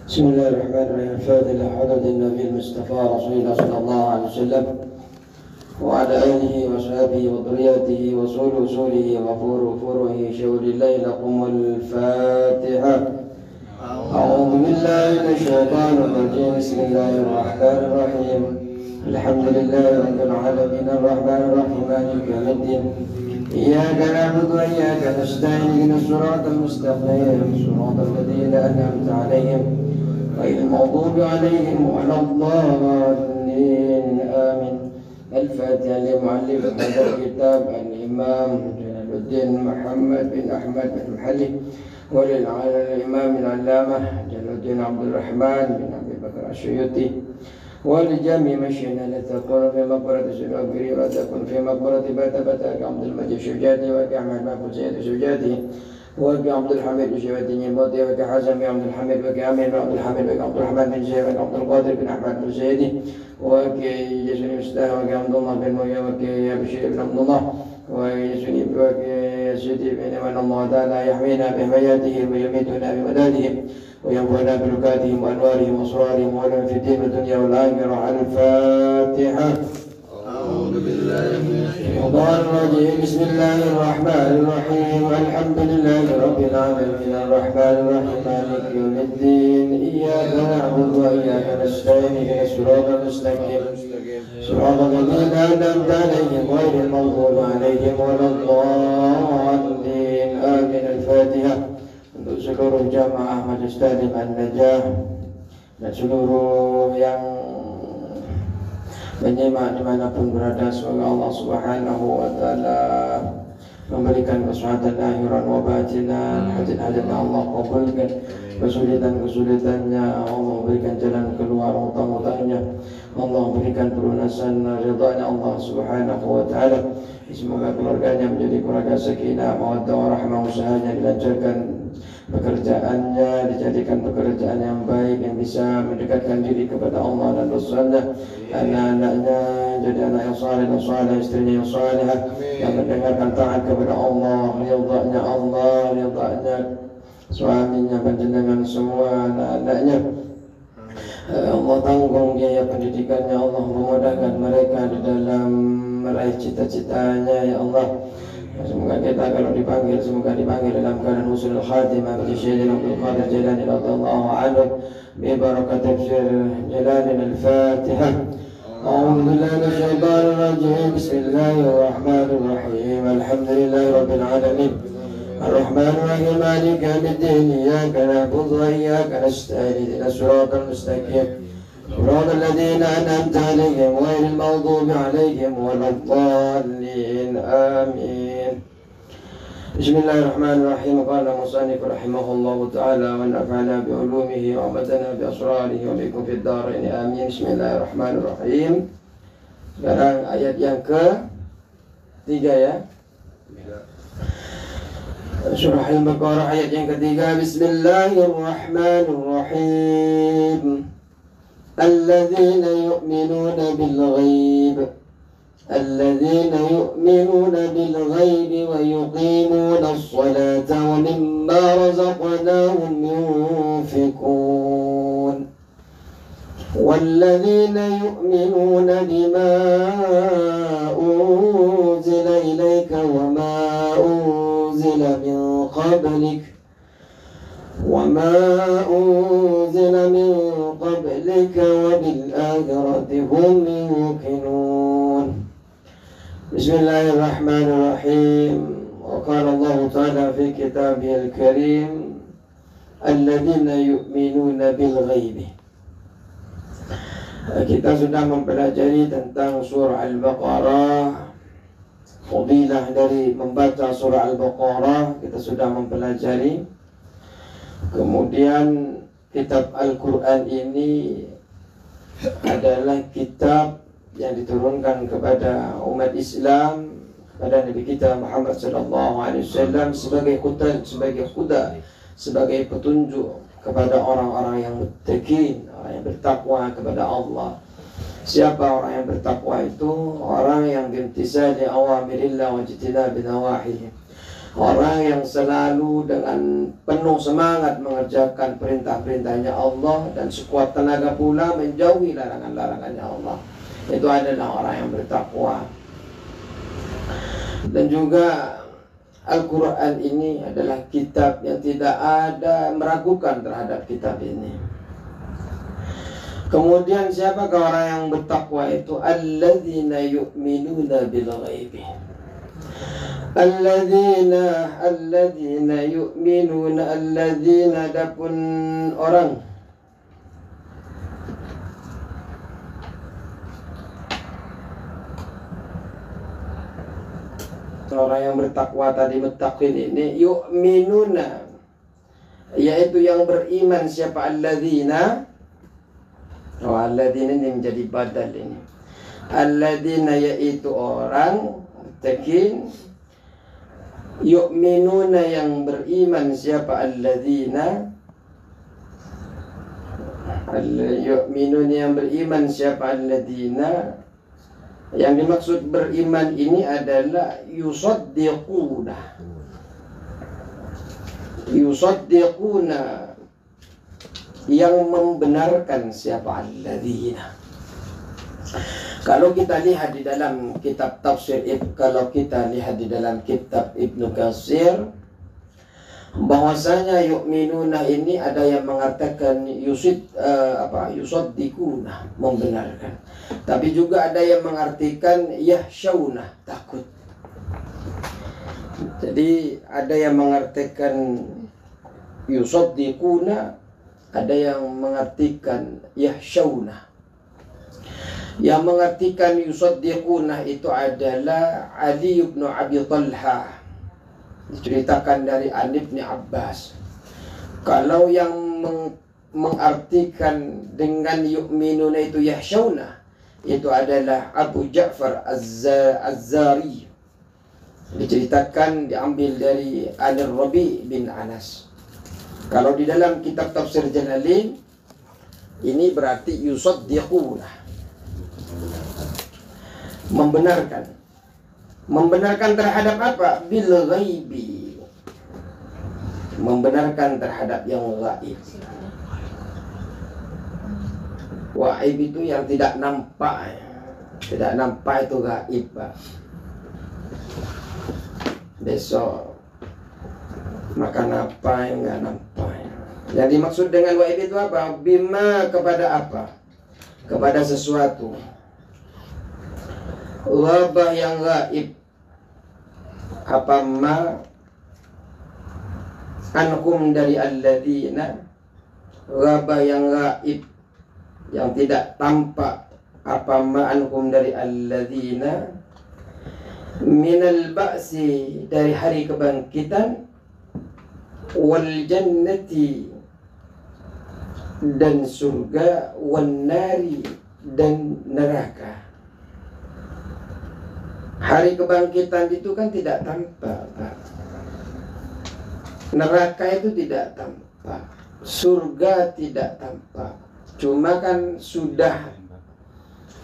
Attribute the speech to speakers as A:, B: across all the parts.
A: بسم الله الرحمن الرحيم. الفاتحة لحضرة النبي المصطفى رسول الله صلى الله عليه وسلم وعلى آله وصحبه وذريته وصول وصوله وفور فوره شهود الله لكم الفاتحة. أعوذ بالله من الشيطان الرجيم. بسم الله الرحمن الرحيم. الحمد لله رب العالمين الرحمن الرحيم مالك يوم الدين. إياك نعبد وإياك نستعين اهدنا الصراط المستقيم صراط الذين أنعمت عليهم غير المغضوب عليهم ولا الضالين آمين. الفاتحة لمؤلف هذا الكتاب الإمام جلال الدين محمد بن أحمد بن محلي، وللإمام العلامة جلال الدين عبد الرحمن بن أبي بكر السيوطي، ولجميع مشينا لتكون في مقبرة السلوكري وتكون في مقبرة بات عبد المجيد الشجاتي وكأحمد محمود سيد الشجاتي وكعبد الحميد الشجاتي نيموتي وكحسن عبد الحميد وكأمين عبد الحميد وكعبد الرحمن بن زيد وكعبد القادر بن أحمد بن سيدي وكيسني مستاه وكعبد الله بن مويا وكيبشير بن عبد الله ويسني وكيسيدي بن من الله تعالى يحمينا بحماياته ويميتنا بمداده وينفعنا بركاتهم وأنوارهم وأسرارهم ولهم في الدين والدنيا والآخرة. على الفاتحة. أعوذ بالله من الشيطان الرجيم. بسم الله الرحمن الرحيم. الحمد لله رب العالمين الرحمن الرحيم مالك يوم الدين. إياك نعبد وإياك نستعين اهدنا الصراط المستقيم صراط الذين أنعمت عليهم غير المغضوب عليهم ولا الضالين آمين. الفاتحة. Untuk seluruh jamaah Majelis Ta'lim An-Najah dan seluruh yang menyimak dimanapun berada, semoga Allah Subhanahu wa Ta'ala memberikan kesehatan lahiran wa batinan, hajat-hajatnya Allah kabulkan, kesulitan-kesulitannya Allah berikan jalan keluar utang-utangnya, Allah berikan pelunasan ridhanya Allah Subhanahu wa Ta'ala. Semoga keluarganya menjadi keluarga sakinah, mawaddah warahmah, usahanya dilancarkan, pekerjaannya dijadikan pekerjaan yang baik yang bisa mendekatkan diri kepada Allah dan Rasulnya, anak-anaknya jadi anak yang saleh dan saleh, istrinya yang salehah yang mendengarkan taat kepada Allah, ridhanya Allah, ridhanya suaminya, panjenengan semua anak-anaknya. Allah tanggung biaya pendidikannya, Allah memudahkan mereka di dalam meraih cita-citanya ya Allah. Semoga kita kalau dipanggil, semoga dipanggil dalam keadaan husnul khatimah bi Sayyidina Abdul Qadir Jailani radhiyallahu anhu bi barakat tafsir Jalalin al-Fatihah. A'udzu billahi minasy syaithanir rajim. Bismillahir rahmanir rahim. Alhamdulillahi rabbil alamin. Ar-Rahmanir Rahim Maliki yaumiddin. Iyyaka na'budu wa iyyaka nasta'in ihdinas siratal mustaqim صراط الذين أنعمت عليهم غير المغضوب عليهم ولا الضالين آمين. بسم الله الرحمن الرحيم. قال المصنف رحمه الله تعالى ونفعنا بعلومه وأمدنا بأسراره وبكم في الدارين آمين. بسم الله الرحمن الرحيم. Sekarang ayat yang ketiga ya. Surah Al-Baqarah ayat yang ketiga. Bismillahirrahmanirrahim. الذين يؤمنون بالغيب ويقيمون الصلاة ومما رزقناهم ينفقون والذين يؤمنون بما أنزل إليك وما أنزل من قبلك وبالآخرة هم يوقنون. بسم الله الرحمن الرحيم. وقال الله تعالى في كتابه الكريم الذين يؤمنون بالغيب. Kita sudah mempelajari tentang surah Al-Baqarah, fadilah dari membaca surah Al-Baqarah kita sudah mempelajari. Kemudian kitab Al-Quran ini adalah kitab yang diturunkan kepada umat Islam, kepada Nabi kita Muhammad SAW sebagai huda, sebagai petunjuk kepada orang-orang yang muttaqin, orang yang bertakwa kepada Allah. Siapa orang yang bertakwa itu? Orang yang bimtisali awamirillah wa jitinabi nawahihi, Orang yang selalu dengan penuh semangat mengerjakan perintah-perintahnya Allah dan sekuat tenaga pula menjauhi larangan-larangannya Allah, itu adalah orang yang bertakwa. Dan juga Al-Quran ini adalah kitab yang tidak ada meragukan terhadap kitab ini. Kemudian siapakah orang yang bertakwa itu? Alladzina yu'minuna bil ghaibi. Alladzina yu'minuna, alladzina adapun orang yang bertakwa tadi, muttaqin ini, yu'minuna, yaitu yang beriman. Siapa alladzina? Alladzina ini menjadi badal ini. Alladzina yaitu orang muttaqin, yu'minuna yang beriman. Siapa alladzina? Yu'minuna yang beriman. Siapa alladzina? Yang dimaksud beriman ini adalah yusaddiquna. Yusaddiquna, yang membenarkan. Siapa alladzina? Kalau kita lihat di dalam kitab tafsir, kalau kita lihat di dalam kitab Ibnu Katsir, bahwasanya yu'minuna ini ada yang mengatakan yusaddiquna, membenarkan. Tapi juga ada yang mengartikan yahsyauna, takut. Jadi ada yang mengartikan yusaddiquna, ada yang mengartikan yahsyauna. Yang mengartikan yusaddiquna itu adalah Ali bin Abi Talha, diceritakan dari Ali bin Abbas. Kalau yang mengartikan dengan yu'minuna itu yahsyauna, itu adalah Abu Ja'far Az-Zari, diceritakan diambil dari Al-Rabi bin Anas. Kalau di dalam kitab tafsir Jalalain ini berarti yusaddiquna, membenarkan. Membenarkan terhadap apa? Bil ghaibi, membenarkan terhadap yang gaib. Gaib itu yang tidak nampak. Tidak nampak itu gaib, Pak. Besok makan apa yang nggak nampak. Yang dimaksud dengan gaib itu apa? Bima, kepada apa? Kepada sesuatu. Wabah yang gaib. Apa ma ankum dari alladzina, wabah yang gaib, yang tidak tampak. Apa ma ankum dari alladzina, minal ba'si, dari hari kebangkitan, wal jannati, dan surga, wan nari, dan neraka. Hari kebangkitan itu kan tidak tampak, Pak. Neraka itu tidak tampak, surga tidak tampak. Cuma kan sudah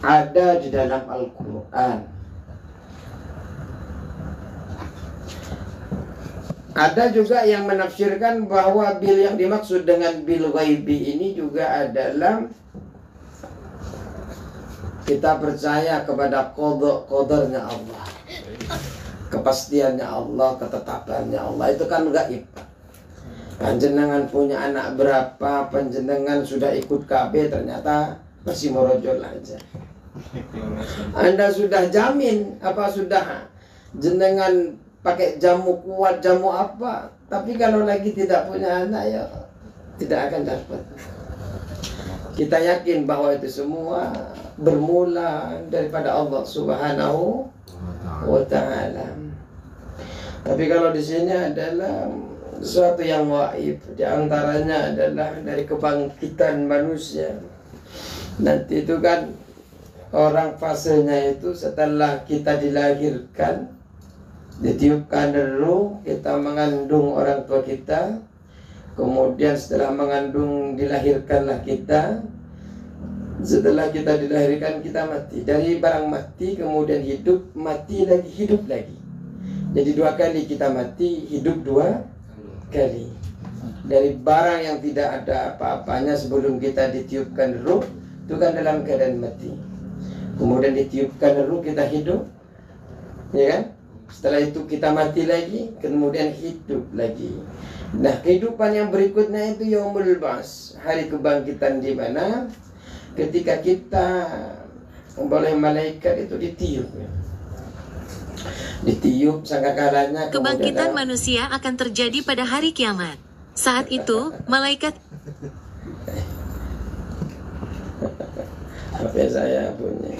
A: ada di dalam Al-Quran. Ada juga yang menafsirkan bahwa bil yang dimaksud dengan bil ghaibi ini juga adalah kita percaya kepada qadarnya Allah, kepastiannya Allah, ketetapannya Allah. Itu kan gaib. Panjenengan punya anak berapa, panjenengan sudah ikut KB, ternyata masih merojol aja. Anda sudah jamin, apa sudah jenengan pakai jamu kuat, jamu apa, tapi kalau lagi tidak punya anak, ya tidak akan dapat. Kita yakin bahwa itu semua bermula daripada Allah Subhanahu wa Ta'ala. Tapi kalau di sini adalah sesuatu yang gaib, di antaranya adalah dari kebangkitan manusia. Nanti itu kan orang fasenya itu setelah kita dilahirkan, ditiupkan ruh, kita mengandung orang tua kita. Kemudian setelah mengandung dilahirkanlah kita. Setelah kita dilahirkan kita mati. Dari barang mati kemudian hidup, mati lagi, hidup lagi. Jadi 2 kali kita mati, hidup 2 kali. Dari barang yang tidak ada apa-apanya sebelum kita ditiupkan ruh, itu kan dalam keadaan mati. Kemudian ditiupkan ruh, kita hidup, ya kan? Setelah itu kita mati lagi, kemudian hidup lagi. Nah, kehidupan yang berikutnya itu yaumul ba'ts, hari kebangkitan, di mana ketika kita oleh malaikat itu ditiup. Ditiup sangkakalanya.
B: Kebangkitan manusia akan terjadi pada hari kiamat. Saat itu, malaikat
A: HP saya punya.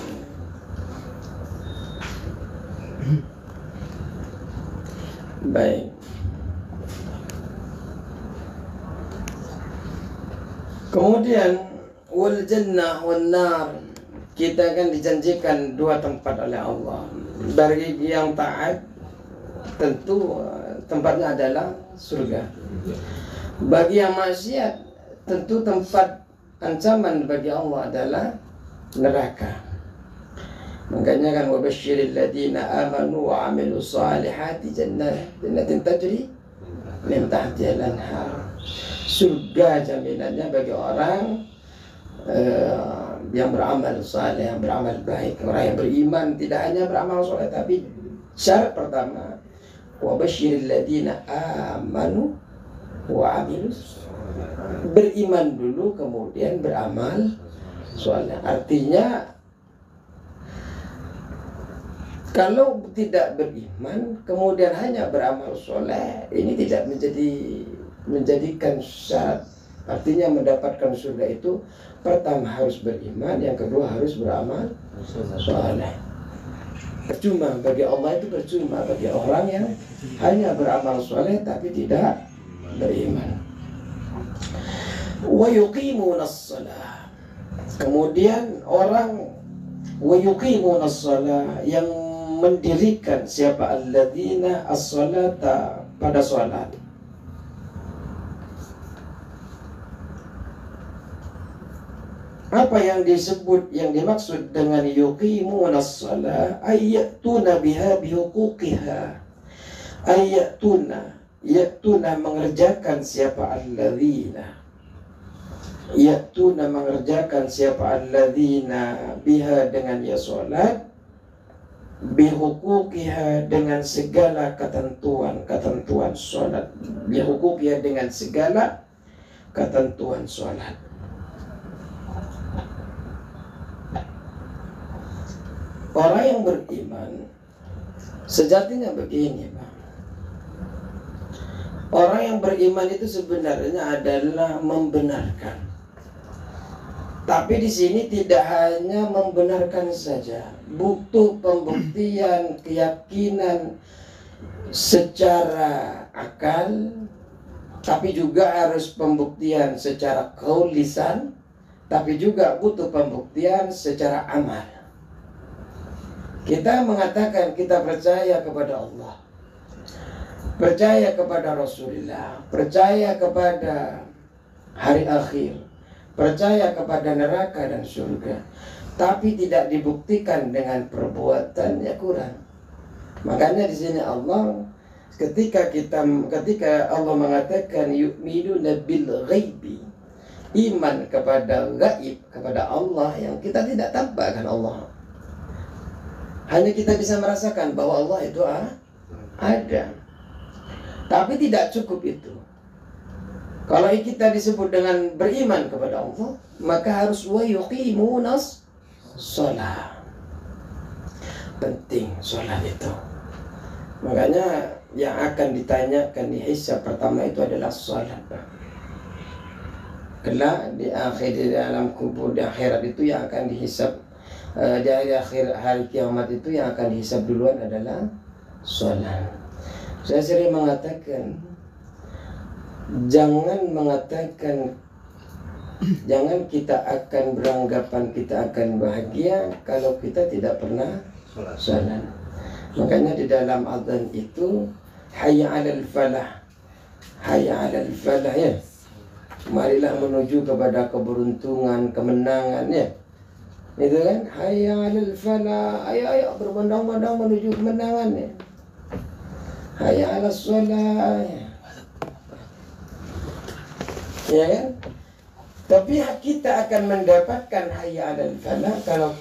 A: Baik. Kemudian wal jannah wan nar, kita kan dijanjikan 2 tempat oleh Allah. Bagi yang taat tentu tempatnya adalah surga. Bagi yang maksiat tentu tempat ancaman bagi Allah adalah neraka. Makanya kan wabasyiril ladina amanu wa amilus salihati jannatin tajri min tahtiha al-anhar. Surga jaminannya bagi orang yang beramal saleh, yang beramal baik, orang yang beriman. Tidak hanya beramal saleh, tapi syarat pertama wabasyiril ladina amanu wa amilus, beriman dulu kemudian beramal saleh. Artinya kalau tidak beriman kemudian hanya beramal soleh, ini tidak menjadikan syarat. Artinya mendapatkan surga itu pertama harus beriman, yang kedua harus beramal soleh. Percuma bagi Allah, itu percuma bagi orang yang hanya beramal soleh tapi tidak beriman. Wa yuqimunas shalah. Kemudian orang wa yuqimunas shalah, yang mendirikan siapa? Alladzina as-salata, pada salat. Apa yang disebut, yang dimaksud dengan yuqimunas shalah, ayyatuna biha bihuquqiha. Ya'tuna mengerjakan siapa? Alladzina. Ya'tuna mengerjakan siapa? Alladzina biha, dengan ya salat, bihuquqiha, dengan segala ketentuan salat. Bihuquqiha, dengan segala ketentuan salat. Orang yang beriman sejatinya begini, Pak. Orang yang beriman itu sebenarnya adalah membenarkan. Tapi di sini tidak hanya membenarkan saja, butuh pembuktian, keyakinan secara akal, tapi juga harus pembuktian secara qaul lisan, tapi juga butuh pembuktian secara amal. Kita mengatakan kita percaya kepada Allah, percaya kepada Rasulullah, percaya kepada hari akhir, percaya kepada neraka dan surga, tapi tidak dibuktikan dengan perbuatan, ya kurang. Makanya di sini Allah, ketika Allah mengatakan yu'minuna bil ghaibi, iman kepada gaib, kepada Allah yang kita tidak tampak kan Allah. Hanya kita bisa merasakan bahwa Allah itu ada. Tapi tidak cukup itu. Kalau kita disebut dengan beriman kepada Allah, maka harus wa yuqimunas shalah. Penting sholat itu. Makanya yang akan ditanyakan di hisab pertama itu adalah sholat. Kelak di dalam kubur, di akhirat itu yang akan dihisab, di akhir hari kiamat itu yang akan dihisab duluan adalah sholat. Saya sering mengatakan, jangan kita akan beranggapan kita akan bahagia kalau kita tidak pernah sholat. Makanya di dalam azan itu hayya 'alal falah, hayya 'alal falah, ya, marilah menuju kepada keberuntungan, kemenangan, ya. Itu kan hayya 'alal falah, ayo berbondong-bondong menuju kemenangan, ya. hayya 'alas shalah. Ya kan? Tapi kita akan mendapatkan hayya 'alal falah kalau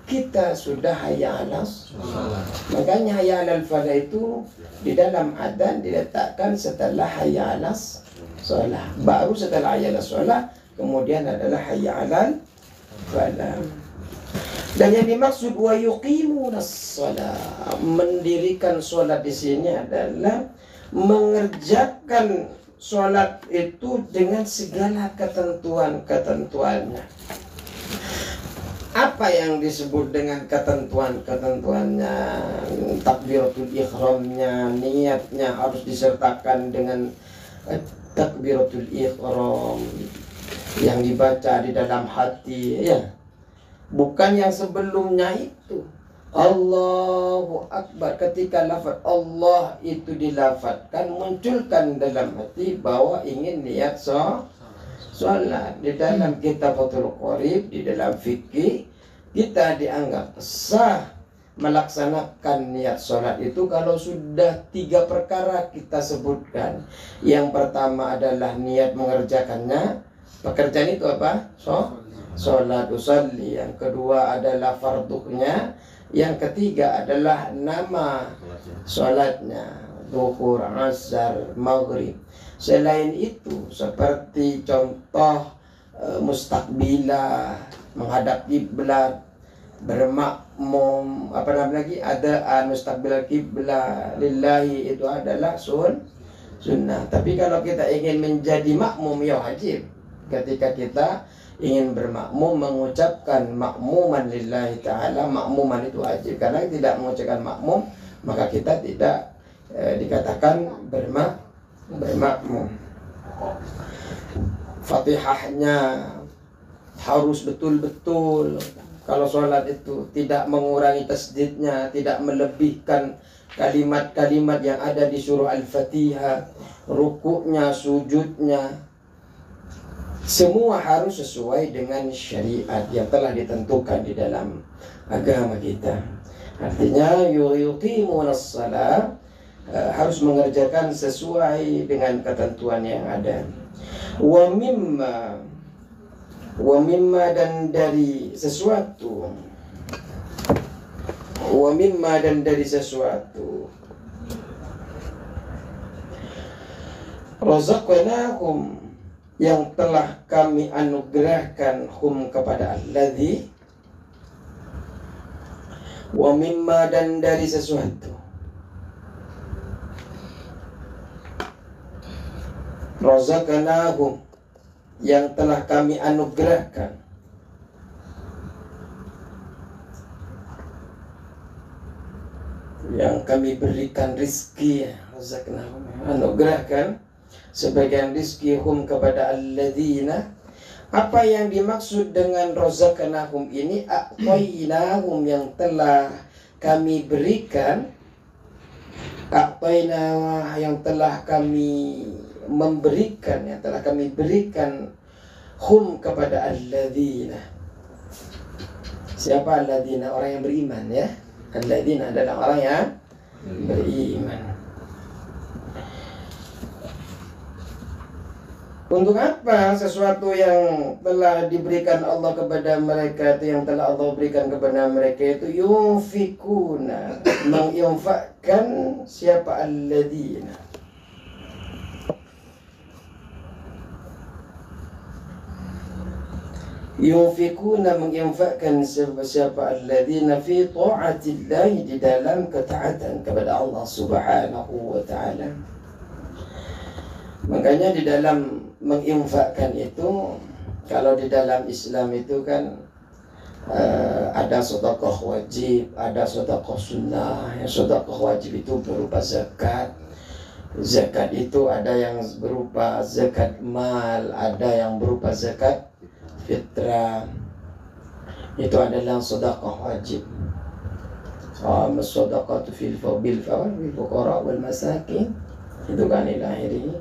A: kita sudah hayya 'alas shalah. Makanya hayya 'alal falah itu di dalam adzan diletakkan setelah hayya 'alas shalah. Baru setelah hayya 'alas shalah kemudian adalah hayya 'alal falah. Dan yang dimaksud wa yuqimunas shalah, mendirikan sholat di sini adalah mengerjakan sholat itu dengan segala ketentuan-ketentuannya. Apa yang disebut dengan ketentuan-ketentuannya? Takbiratul ihramnya, niatnya harus disertakan dengan takbiratul ihram yang dibaca di dalam hati, ya. Bukan yang sebelumnya itu. Allahu Akbar, ketika lafaz Allah itu dilafadzkan, munculkan dalam hati bahwa ingin niat sholat. Di dalam kitab Fathul Qorib, di dalam fikih, kita dianggap sah melaksanakan niat sholat itu kalau sudah 3 perkara kita sebutkan. Yang pertama adalah niat mengerjakannya. Pekerjaan itu apa? Sholat usalli. Yang kedua adalah fardunya. Yang ketiga adalah nama sholatnya, zuhur, asar, maghrib. Selain itu seperti contoh mustaqbilah, menghadap kiblat, bermakmum, apa namanya lagi, ada mustaqbil kiblat lillahi, itu adalah sunnah. Tapi kalau kita ingin menjadi makmum, ya wajib ketika kita ingin bermakmum mengucapkan makmuman lillahi ta'ala. Makmuman itu wajib, karena tidak mengucapkan makmum maka kita tidak dikatakan bermakmum. Fatihahnya harus betul-betul. Kalau sholat itu tidak mengurangi tasdidnya, tidak melebihkan kalimat-kalimat yang ada di surah Al-Fatihah, rukuknya, sujudnya, semua harus sesuai dengan syariat yang telah ditentukan di dalam agama kita. Artinya yuqimunas shalah, harus mengerjakan sesuai dengan ketentuan yang ada. Wa mimma dan dari sesuatu. Wa mimma dan dari sesuatu. Razaqnahum, yang telah kami anugerahkan hum kepada alladzi, wa mimma dan dari sesuatu. Razaqnahum, yang telah kami anugerahkan. Yang kami berikan rizki, razaqnahum, anugerahkan sebagian rizki hum kepada alladzina. Apa yang dimaksud dengan razaqnahum ini? A'tainahum, yang telah kami berikan. A'tainah, yang telah kami memberikan, yang telah kami berikan hum kepada alladzina. Siapa alladzina? Orang yang beriman, ya. Alladzina adalah orang yang beriman. Untuk apa sesuatu yang telah diberikan Allah kepada mereka itu, yang telah Allah berikan kepada mereka itu? Yunfikuna, menginfakkan. Siapa? Alladzina. Yunfikuna, menginfakkan. Siapa? Alladzina fi ta'atillahi, di dalam ketaatan kepada Allah subhanahu wa ta'ala. Makanya di dalam menginfakkan itu, kalau di dalam Islam itu kan ada sedekah wajib, ada sedekah sunnah. Yang sedekah wajib itu berupa zakat. Zakat itu ada yang berupa zakat mal, ada yang berupa zakat fitrah. Itu adalah sedekah wajib. As-sadaqatu fil fuqara wal masakin, itu kan ilahiri.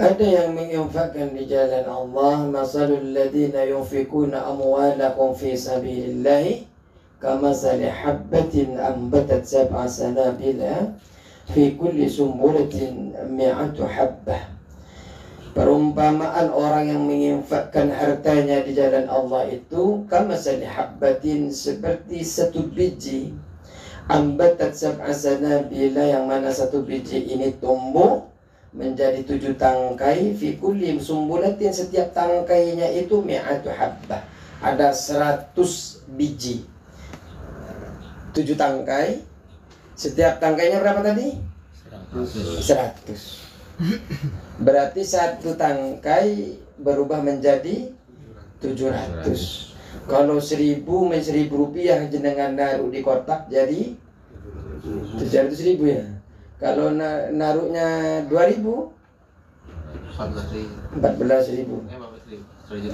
A: Ada yang menginfakkan di jalan Allah. Masalul ladina yunfikuna amwalakum fi sabilillahi kamathali habbatin ambatat sab'a sanabila fi kulli sumbulatin mi'atu habbah. Perumpamaan orang yang menginfakkan hartanya di jalan Allah itu kamathali habbatin, seperti satu biji ambatat sab'a sanabila, yang mana satu biji ini tumbuh menjadi 7 tangkai, fi kulli sumbulatin, setiap tangkainya itu mi'atu habbah, ada 100 biji. 7 tangkai, setiap tangkainya berapa tadi? 100. Berarti satu tangkai berubah menjadi 700. Kalau 1000 rupiah jenengan naruh di kotak jadi 700.000 ya. Kalau naruhnya 2000 14.000.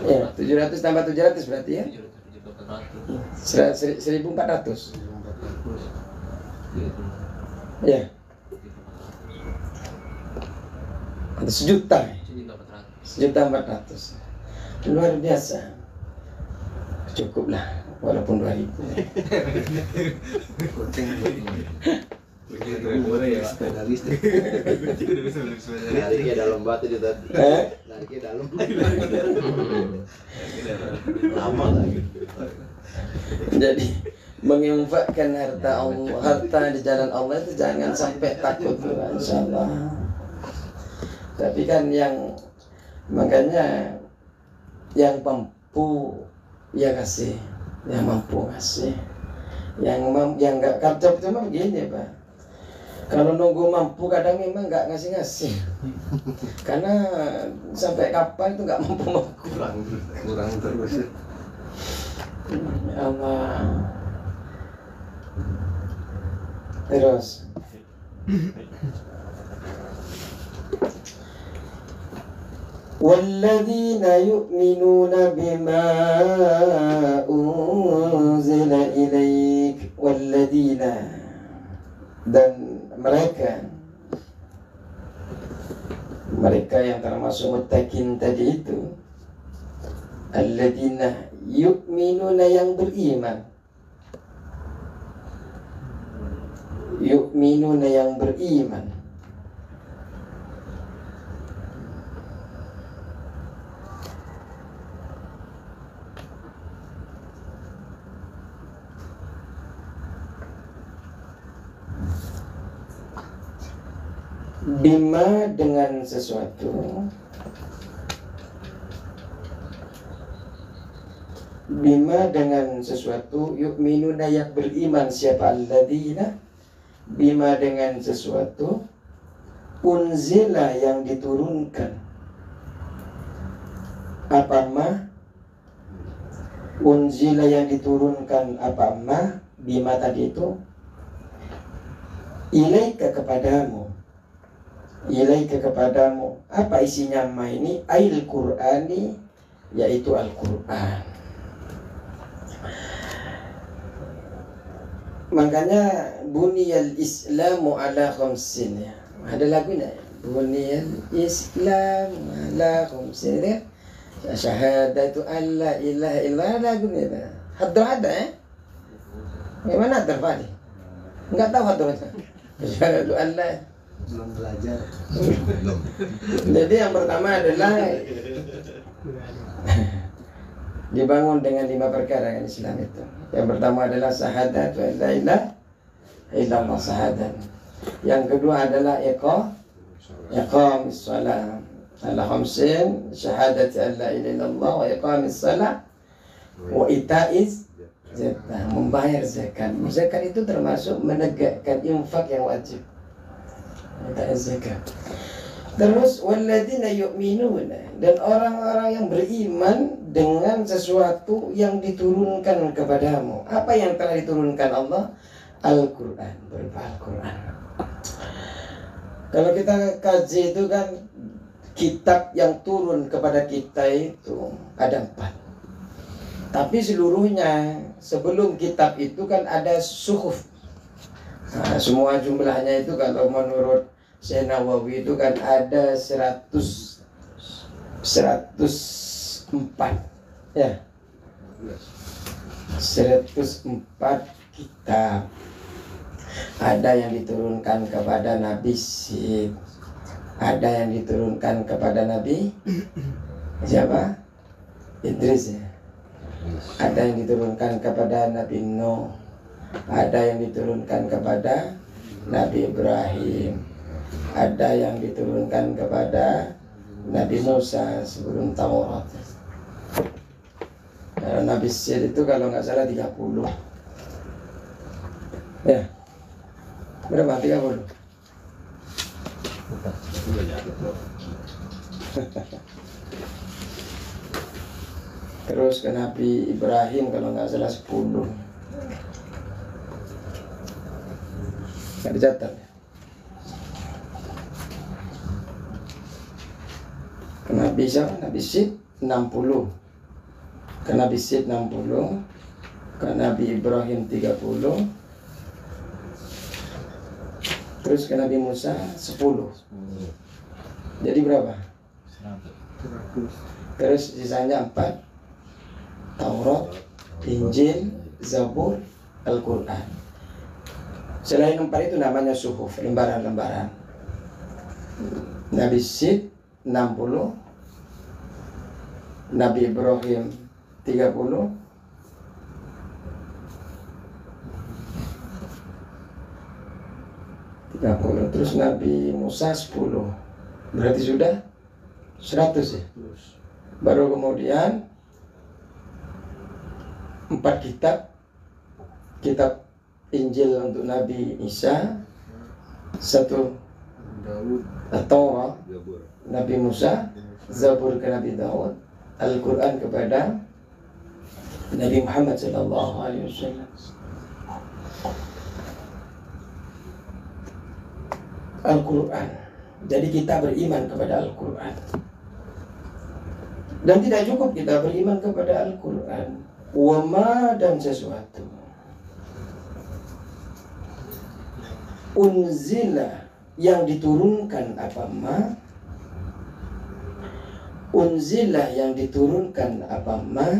A: Ya, 700 tambah 700 berarti ya 1.400. Ya. Atau 1.400. Luar biasa. Cukuplah walaupun 2000.
C: Nariknya dalam batu itu tadi. Nariknya dalam. Lama lagi.
A: Jadi menginfakkan harta Allah, harta di jalan Allah itu jangan sampai takut, insyaallah. Tapi kan yang makanya yang mampu ya kasih, yang mampu kasih, yang nggak kerja cuma begini Pak. Kalau nunggu mampu kadang memang nggak ngasih, karena sampai kapan itu nggak mampu.
C: Kurang terus.
A: Ya Allah. Terus walladzina yu'minuna bima unzila ilaik, walladzina, dan mereka yang termasuk muttaqin tadi itu, alladzina yu'minuna, yang beriman, yu'minuna yang beriman, bima dengan sesuatu, bima dengan sesuatu, yu'minuna yang beriman siapa, alladzina, bima dengan sesuatu, unzila yang diturunkan, apa ma, unzila yang diturunkan, apa ma, bima tadi itu, ilaika kepadamu, ilaika kepadamu, apa isinya ma ini, ail Qur'ani, yaitu Al-Qur'an. Makanya buniyal Islamu ala khamsin, ya. Ada lagunya, buniyal Islam ala khamsin, ya. Syahadatu an la ilaha illallah, ada lagunya. Hadra ada ya? Gimana hadra Fadi? Enggak tahu hadranya. Syahadatu an la,
C: Belum belajar.
A: jadi yang pertama adalah dibangun dengan 5 perkara kan Islam itu. Yang pertama adalah syahadat wa la ilaha illallah, syahadat. Yang kedua adalah iqamis shalah ala khamsin, syahadat an la ilaha illallah wa iqamis shalah wa itaiz zakat, membayar zakat. Zakat itu termasuk menegakkan infak yang wajib. Itaiz zakat. Terus walladzina yu'minuna, dan orang-orang yang beriman dengan sesuatu yang diturunkan kepadamu. Apa yang telah diturunkan Allah? Al-Qur'an, berupa Al-Qur'an. Kalau kita kaji itu kan kitab yang turun kepada kita itu ada 4. Tapi seluruhnya sebelum kitab itu kan ada suhuf. Nah, semua jumlahnya itu kalau menurut Syekh Nawawi itu kan ada 104 ya. 104 kitab. Ada yang diturunkan kepada Nabi Sid, ada yang diturunkan kepada Nabi siapa? Idris ya. Ada yang diturunkan kepada Nabi Nuh, ada yang diturunkan kepada Nabi Ibrahim, ada yang diturunkan kepada Nabi Musa sebelum Taurat. Nabi Sid itu kalau nggak salah 30. Ya, berapa? 30. Terus ke Nabi Ibrahim kalau nggak salah 10. Nggak dicatat. Ke Nabi siapa? Nabi Sid 60. Ke Nabi Sid 60. Ke Nabi Ibrahim 30. Terus ke Nabi Musa 10. Jadi berapa? 100. Terus sisanya 4. Taurat, Injil, Zabur, Al-Quran. Selain 4 itu namanya suhuf, lembaran-lembaran. Nabi Sid 60, Nabi Ibrahim 30, terus Nabi Musa 10. Berarti sudah 100 ya. Baru kemudian 4 kitab. Kitab Injil untuk Nabi Isa, 1 At-Taurat Nabi Musa, Zabur ke Nabi Daud, Al-Quran kepada Nabi Muhammad SAW. Al-Quran. Jadi kita beriman kepada Al-Quran. Dan tidak cukup kita beriman kepada Al-Quran. Wama dan sesuatu. Unzila yang diturunkan apa ma. Unzila yang diturunkan apa ma.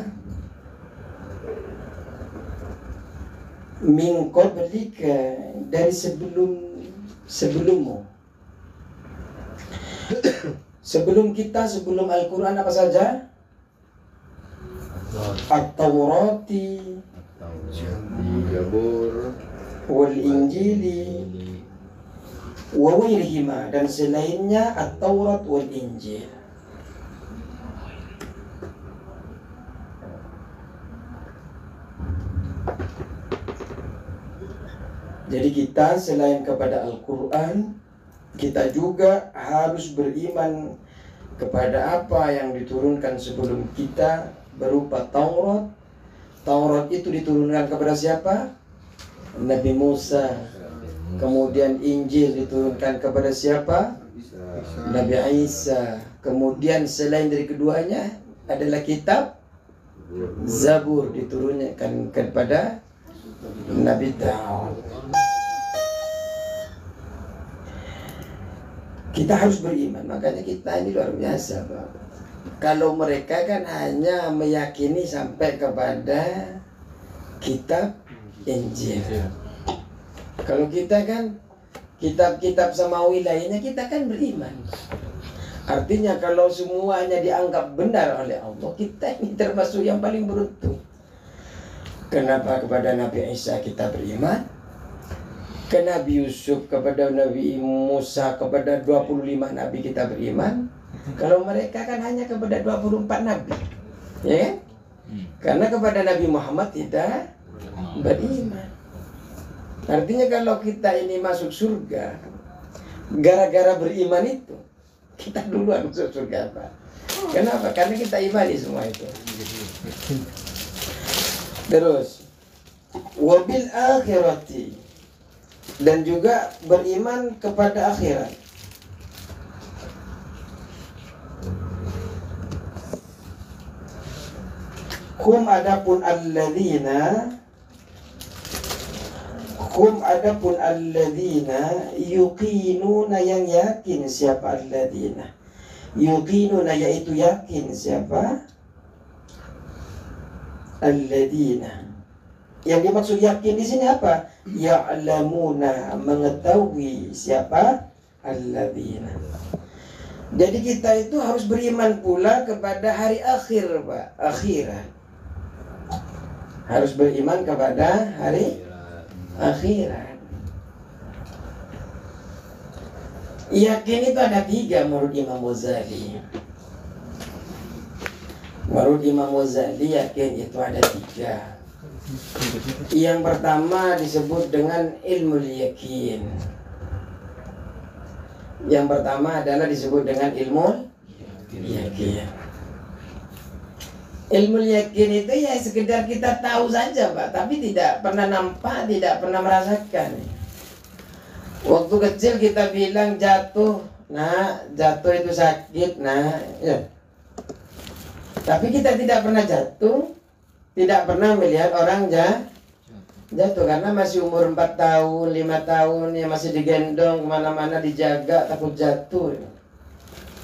A: Min qablika dari sebelummu. Sebelum kita, sebelum Al-Quran apa saja? At-Taurati,
C: Zabur,
A: wal Injili, wa ghairihima, dan selainnya At-Taurat wal Injil. Jadi kita selain kepada Al-Quran, kita juga harus beriman kepada apa yang diturunkan sebelum kita berupa Taurat. Taurat itu diturunkan kepada siapa? Nabi Musa. Kemudian Injil diturunkan kepada siapa? Nabi Isa. Kemudian selain dari keduanya adalah kitab Zabur, diturunkan kepada Nabi Daud. Kita harus beriman, makanya kita ini luar biasa, Pak. Kalau mereka kan hanya meyakini sampai kepada kitab Injil. Kalau kita kan kitab-kitab samawi lainnya kita kan beriman. Artinya kalau semuanya dianggap benar oleh Allah, kita ini termasuk yang paling beruntung. Kenapa kepada Nabi Isa kita beriman? Ke Nabi Yusuf, kepada Nabi Musa, kepada 25 Nabi kita beriman. Kalau mereka kan hanya kepada 24 Nabi, ya kan? Karena kepada Nabi Muhammad tidak beriman. Artinya kalau kita ini masuk surga gara-gara beriman itu, kita duluan masuk surga, Pak. Kenapa? Karena kita imani semua itu. Terus wabil akhirati, dan juga beriman kepada akhirat. Hum adapun alladzina yuqinuna, yang yakin. Siapa alladzina? Yuqinuna yaitu yakin. Siapa? Alladzina Yang dimaksud yakin di sini apa? Ya'lamuna, mengetahui siapa? Alladzina. Jadi kita itu harus beriman pula kepada hari akhir, Pak. Akhirat. Harus beriman kepada hari akhirat. Yakin itu ada 3 menurut Imam Ghazali. Menurut Imam Ghazali yakin itu ada 3. Yang pertama disebut dengan ilmu yakin. Yang pertama adalah disebut dengan ilmu yakin. Ilmu yakin itu ya sekedar kita tahu saja, Pak, tapi tidak pernah nampak, tidak pernah merasakan. Waktu kecil kita bilang jatuh, nah jatuh itu sakit, nah ya. Tapi kita tidak pernah jatuh, tidak pernah melihat orang jatuh karena masih umur 4 tahun, 5 tahun, ya masih digendong kemana-mana, dijaga, takut jatuh.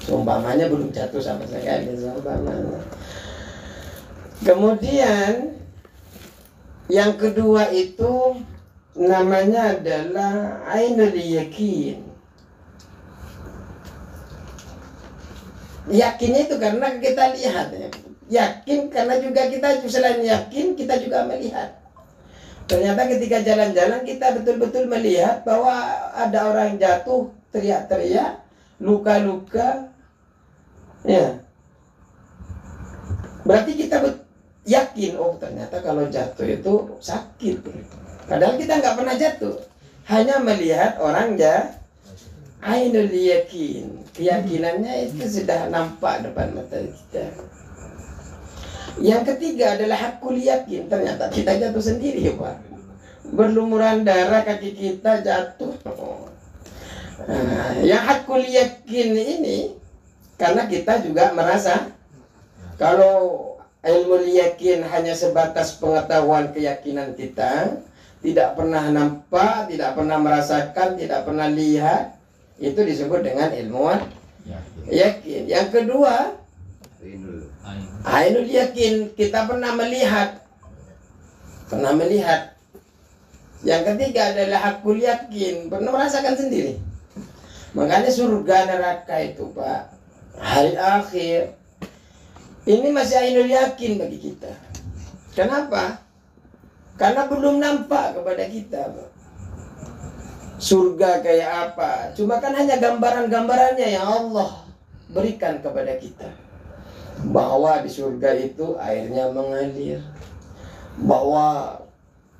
A: Seumpamanya belum jatuh sama sekali, seumpamanya. Kemudian yang kedua itu namanya adalah ainul yakin. Yakinnya itu karena kita lihat ya. Yakin karena juga kita selain yakin kita juga melihat. Ternyata ketika jalan-jalan kita betul-betul melihat bahwa ada orang jatuh, teriak-teriak, luka-luka. Ya. Berarti kita yakin, oh ternyata kalau jatuh itu sakit. Padahal kita nggak pernah jatuh, hanya melihat orang ainul yakin. Keyakinannya itu sudah nampak depan mata kita. Yang ketiga adalah hakul yakin. Ternyata kita jatuh sendiri, Pak. Berlumuran darah kaki kita jatuh. Nah, yang hakul yakin ini karena kita juga merasa kalau ilmu yakin hanya sebatas pengetahuan keyakinan kita, tidak pernah nampak, tidak pernah merasakan, tidak pernah lihat, itu disebut dengan ilmu yakin. Yang kedua, ainul yakin, kita pernah melihat. Yang ketiga adalah hakul yakin, pernah merasakan sendiri. Makanya surga neraka itu, Pak, hari akhir, ini masih ainul yakin bagi kita. Kenapa? Karena belum nampak kepada kita, Pak. Surga kayak apa? Cuma kan hanya gambaran-gambarannya yang Allah berikan kepada kita. Bahwa di surga itu airnya mengalir, bahwa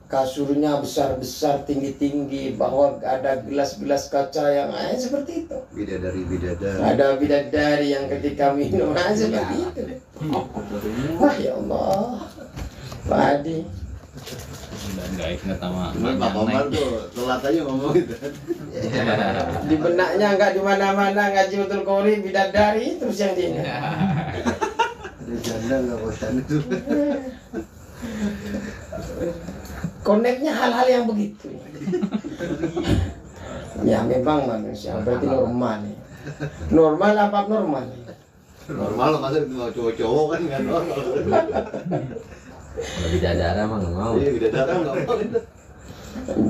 A: kasurnya besar-besar, tinggi-tinggi, bahwa ada gelas-gelas kaca yang seperti itu.
C: Bidadari.
A: Ada bidadari yang ketika minum seperti itu. Wah ya Allah, Pak Adi.
C: Pak Komar tuh telat aja ngomong gitu.
A: Di benaknya enggak di mana-mana ngaji betul kori bidadari terus yang ini.
C: Ada janda nggak bosan itu.
A: Koneknya hal-hal yang begitu. Ya memang manusia berarti normal nih. Normal apa abnormal?
C: Normal masa cowok-cowok kan nggak normal.
D: Kalau bidadara mah nggak mau.
C: Iya bidadara nggak mau.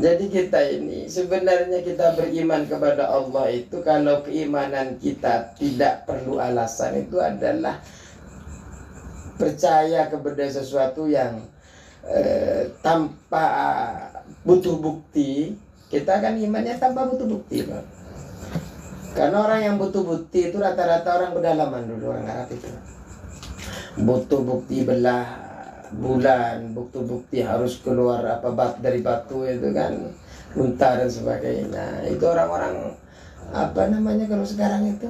A: Jadi kita ini sebenarnya kita beriman kepada Allah itu kalau keimanan kita tidak perlu alasan, itu adalah percaya kepada sesuatu yang tanpa butuh bukti. Kita kan imannya tanpa butuh bukti, Pak. Karena orang yang butuh bukti itu rata-rata orang pedalaman dulu, orang Arab itu. Butuh bukti belah bulan, bukti harus keluar dari batu itu kan, unta dan sebagainya. Itu orang-orang apa namanya kalau sekarang itu?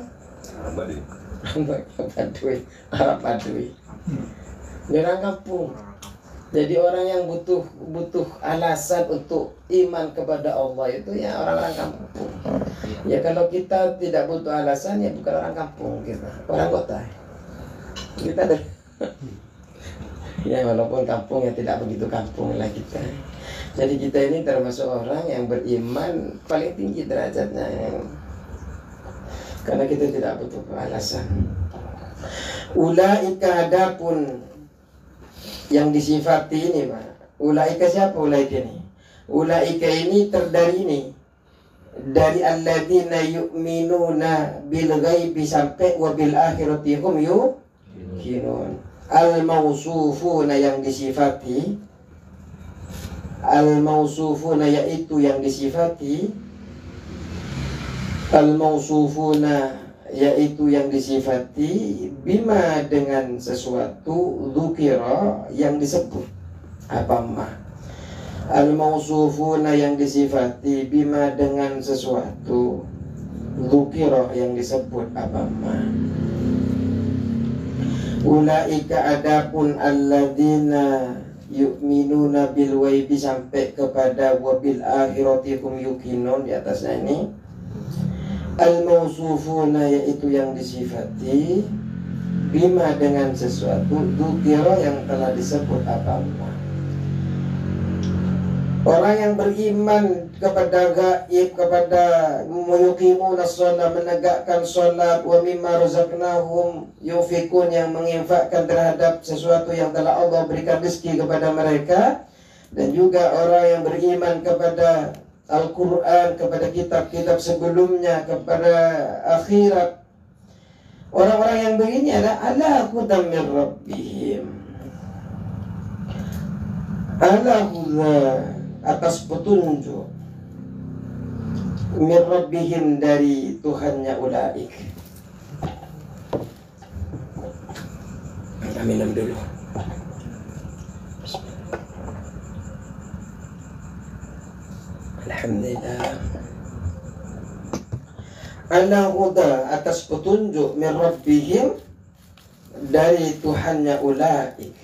A: Arab Badui. Di orang kampung. Jadi orang yang butuh alasan untuk iman kepada Allah itu ya orang-orang kampung. Ya kalau kita tidak butuh alasan ya bukan orang kampung kita, orang kota. Kita ada. Ya walaupun kampung ya tidak begitu kampung lah kita. Jadi kita ini termasuk orang yang beriman paling tinggi derajatnya karena kita tidak butuh alasan. Ulaika adapun yang disifati ini, Pak, Ulaika siapa ulaika ini? Ulaika ini terdiri ini dari alladzina yu'minuna bil ghaibi sampai wa bil akhirati hum yuqinun. Al-mausufuna yang disifati, al-mausufuna yaitu yang disifati, al-mausufuna yaitu yang disifati, bima dengan sesuatu, dzukira yang disebut. Apa ma? Al-mausufuna yang disifati, bima dengan sesuatu, dzukira yang disebut. Apa ma? Ulaika adapun alladzina yu'minuna bil ghaibi sampai kepada wabil akhirati hum yuqinun, di atasnya ini al-mausufuna yaitu yang disifati, bima dengan sesuatu, dzukira yang telah disebut. Apa orang yang beriman kepada gaib, kepada yuqimuna shalah, menegakkan salat, wa mimma razaqnahum yunfikun, yang menginfakkan terhadap sesuatu yang telah Allah berikan rezeki kepada mereka, dan juga orang yang beriman kepada Al-Quran, kepada kitab-kitab sebelumnya, kepada akhirat. Orang-orang yang begini adalah ala hudan min rabbihim, ala hudan, atas petunjuk, min rabbihim, dari Tuhannya ulaik. Minum dulu. Alhamdulillah. Ala huda, atas petunjuk, min rabbihim, dari Tuhannya ulaik.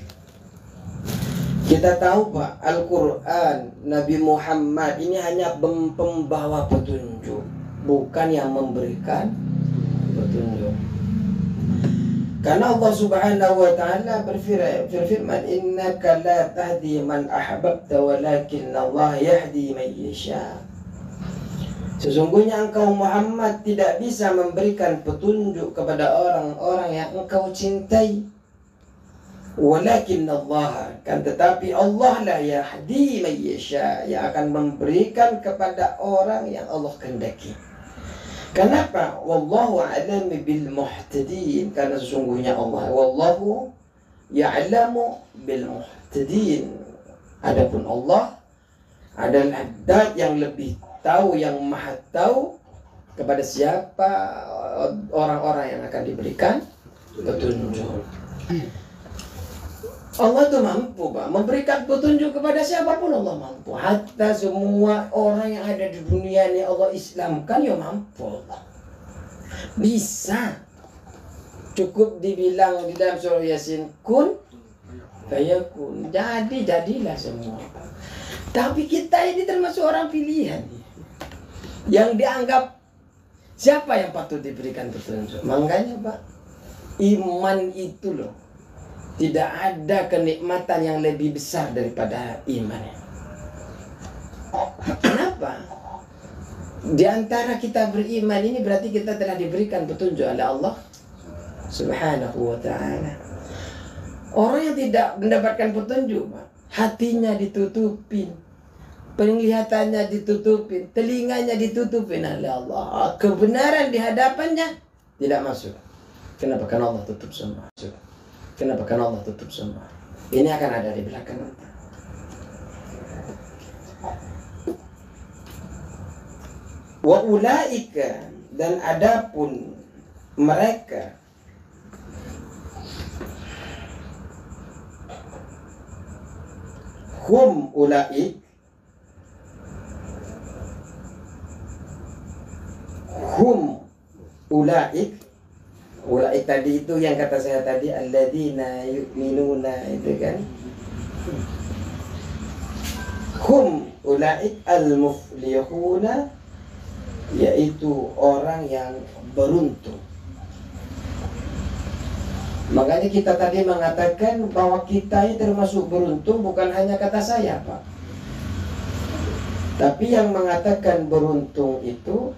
A: Kita tahu Pak, Al-Quran, Nabi Muhammad ini hanya pembawa petunjuk, bukan yang memberikan petunjuk. Karena Allah Subhanahu wa ta'ala berfirman, innaka la tahdi man ahbabta walakin Allah yahdi man yasha. Sesungguhnya engkau Muhammad tidak bisa memberikan petunjuk kepada orang-orang yang engkau cintai. Walakin Allah, kan tetapi Allah la yahdi man yasha, yang akan memberikan kepada orang yang Allah kehendaki. Kenapa? Wallahu a'lam bil muhtadin, karena sesungguhnya Allah, wallahu ya'lamu bil muhtadin. Adapun Allah adalah zat yang lebih tahu, yang maha tahu kepada siapa orang-orang yang akan diberikan petunjuk. Allah itu mampu Pak memberikan petunjuk kepada siapapun. Allah mampu. Hatta semua orang yang ada di dunia ini Allah Islamkan, ya mampu Allah. Bisa. Cukup dibilang di dalam surah Yasin, kun fayakun, jadilah semua. Tapi kita ini termasuk orang pilihan yang dianggap siapa yang patut diberikan petunjuk. Makanya Pak, iman itu loh, tidak ada kenikmatan yang lebih besar daripada iman. Kenapa? Di antara kita beriman ini berarti kita telah diberikan petunjuk oleh Allah Subhanahu wa ta'ala. Orang yang tidak mendapatkan petunjuk, hatinya ditutupin, penglihatannya ditutupin, telinganya ditutupin oleh Allah. Kebenaran di hadapannya tidak masuk. Kenapa? Karena Allah tutup semua. Kenapa? Karena Allah tutup semua. Ini akan ada di belakang kita. Wa ulaika, dan adapun mereka, hum ulaik, hum ulaik. Ulaik tadi itu yang kata saya tadi, alladzina yu'minuna, itu kan. Hum ulaik al-muflihuna, yaitu orang yang beruntung. Makanya kita tadi mengatakan bahwa kita ini termasuk beruntung, bukan hanya kata saya Pak, tapi yang mengatakan beruntung itu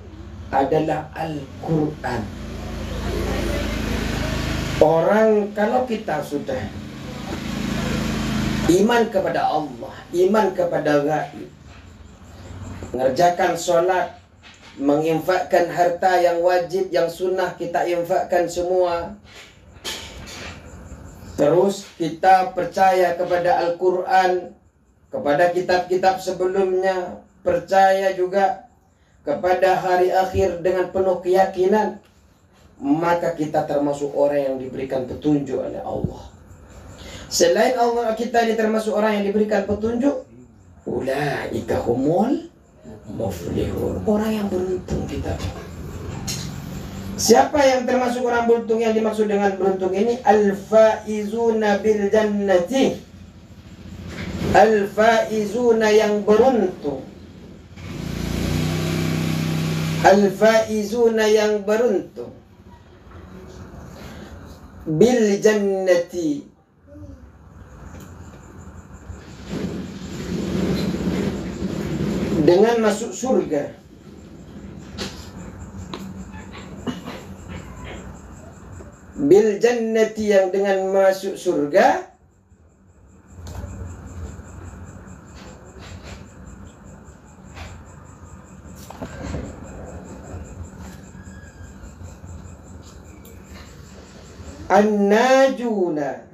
A: adalah Al-Quran. Orang kalau kita sudah
D: Iman kepada Allah, iman kepada gaib, mengerjakan sholat, menginfakkan harta yang wajib, yang sunnah kita infakkan semua. Terus kita percaya kepada Al-Quran, kepada kitab-kitab sebelumnya, percaya juga kepada hari akhir dengan penuh keyakinan, maka kita termasuk orang yang diberikan petunjuk oleh Allah. Selain Allah, kita ini termasuk orang yang diberikan petunjuk. Ulaika humul muflihun, orang yang beruntung kita. Siapa yang termasuk orang beruntung? Yang dimaksud dengan beruntung ini al-faizuna bil jannati, al-faizuna yang beruntung, al-faizuna yang beruntung bil jannati, dengan masuk surga. Bil jannati, yang dengan masuk surga. An-najuna,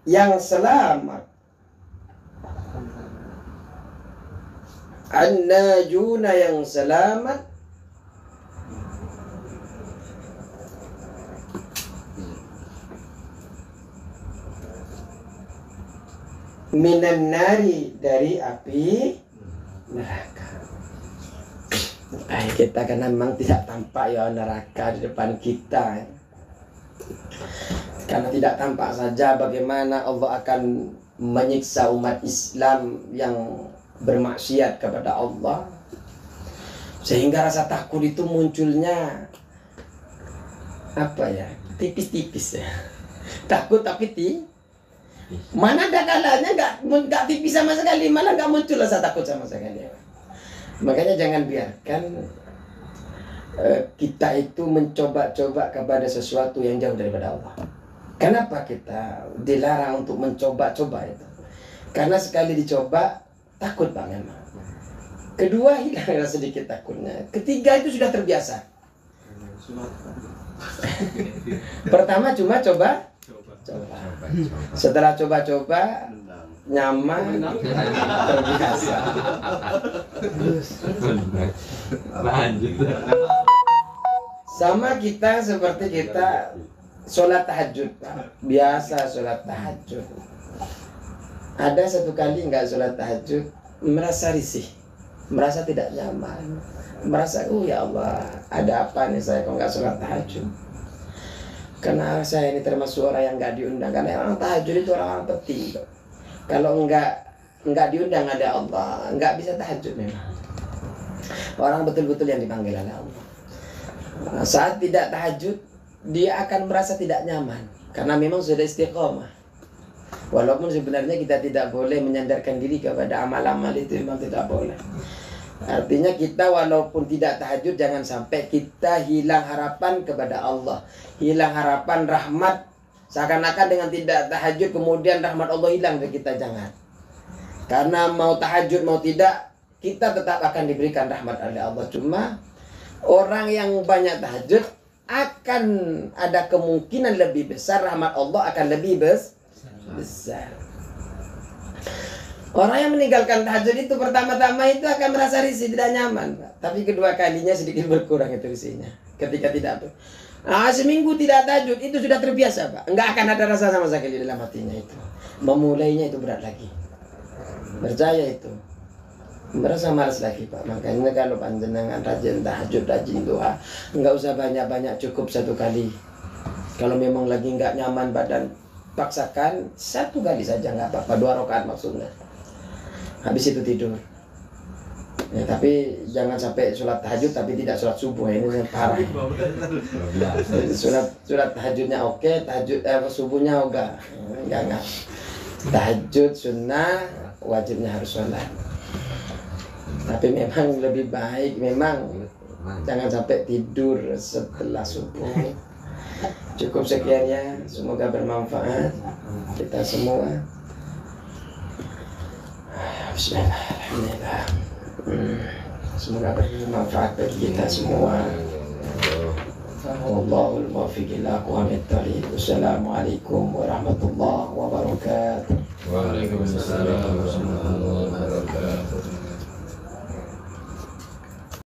D: yang selamat. An-najuna, yang selamat. Minan nari, dari api neraka. Kita kan memang tidak tampak ya neraka di depan kita. Karena tidak tampak saja bagaimana Allah akan menyiksa umat Islam yang bermaksiat kepada Allah, sehingga rasa takut itu munculnya apa ya, tipis-tipis ya. Takut tapi mana ada kalanya nggak tipis sama sekali, malah nggak muncul rasa takut sama sekali. Makanya jangan biarkan kita itu mencoba-coba kepada sesuatu yang jauh daripada Allah. Kenapa kita dilarang untuk mencoba-coba itu? Karena sekali dicoba takut Pak memang. Kedua hilang sedikit takutnya. Ketiga itu sudah terbiasa. Pertama cuma coba. Setelah coba-coba nyaman, terbiasa. Sama kita seperti kita sholat tahajud, biasa sholat tahajud. Ada satu kali nggak sholat tahajud, merasa risih, merasa tidak nyaman, merasa ya Allah, ada apa nih saya kok nggak sholat tahajud? Karena saya ini termasuk orang yang nggak diundang. Karena orang tahajud itu orang penting. Kalau nggak diundang ada Allah, nggak bisa tahajud memang. Orang betul-betul yang dipanggil oleh Allah. Saat tidak tahajud, dia akan merasa tidak nyaman. Karena memang sudah istiqomah. Walaupun sebenarnya kita tidak boleh menyandarkan diri kepada amal-amal itu, memang tidak boleh. Artinya kita walaupun tidak tahajud, jangan sampai kita hilang harapan kepada Allah, hilang harapan rahmat. Seakan-akan dengan tidak tahajud kemudian rahmat Allah hilang dari kita, jangan. Karena mau tahajud mau tidak, kita tetap akan diberikan rahmat oleh Allah. Cuma orang yang banyak tahajud akan ada kemungkinan lebih besar rahmat Allah akan lebih besar. Orang yang meninggalkan tahajud itu pertama-tama itu akan merasa risih, tidak nyaman, Pak. Tapi kedua kalinya sedikit berkurang itu risihnya. Ketika tidak seminggu tidak tahajud itu sudah terbiasa, Pak. Enggak akan ada rasa sama sekali dalam hatinya itu. Memulainya itu berat lagi. Percaya itu. Merasa malas lagi, Pak. Makanya kalau panjenengan rajin tahajud, rajin doa, enggak usah banyak-banyak, cukup satu kali. Kalau memang lagi enggak nyaman badan, paksakan satu kali saja, enggak apa-apa, 2 rakaat maksudnya. Habis itu tidur. Ya, tapi jangan sampai sholat tahajud tapi tidak sholat subuh, ini yang parah. Sholat tahajudnya oke, tahajud subuhnya enggak. Tahajud sunnah, wajibnya harus sholat. Tapi memang lebih baik memang jangan sampai tidur setelah subuh. Cukup sekian ya, semoga bermanfaat kita semua. Bismillah, alhamdulillah. Semoga bermanfaat bagi kita semua. Wallahul muwaffiq ila aqwamit thoriq. Wassalamualaikum warahmatullahi wabarakatuh.
C: Waalaikumsalam.